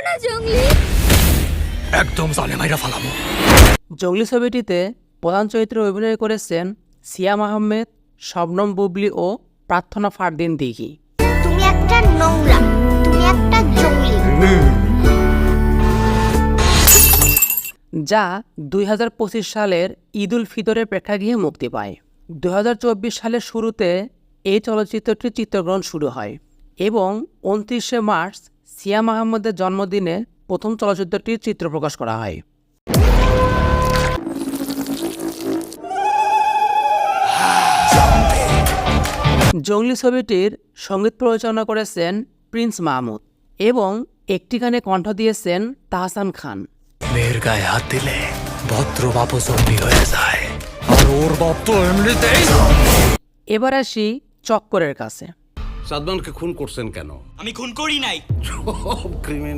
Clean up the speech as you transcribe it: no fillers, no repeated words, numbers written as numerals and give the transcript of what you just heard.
না জঙ্গলি। একদম জানে মাইরা ফালামো। জঙ্গলি ছবিটিতে প্রধান চরিত্রে অভিনয় করেছেন সিয়াম আহমেদ, শবনম বুবলি ও প্রার্থনা ফারদিন দিঘি। তুমি একটা নোংরা, তুমি একটা জঙ্গলি। যা 2025 সালের ঈদ উল ফিতরের প্রেক্ষাগৃহে মুক্তি পায়। 2024 সালের শুরুতে এই চলচ্চিত্রটির চিত্রগ্রহণ শুরু হয় এবং 29শে মার্চ সিয়াম আহমেদের জন্মদিনে প্রথম চলচ্চিত্রটির চিত্র প্রকাশ করা হয়। জঙ্গলি ছবিটির সঙ্গীত পরিচালনা করেছেন প্রিন্স মাহমুদ এবং একটি গানে কণ্ঠ দিয়েছেন তাহসান খান। মেয়ের গায়ে হাত দিলে ভদ্র বাপ জঙ্গলি হয়ে যায়, আর ওর বাপ তো এমনিতেই। এবার আসি চক্করের কাছে। সাদমানকে খুন করছেন কেন? আমি খুন করি নাই। সব ক্রিমিনাল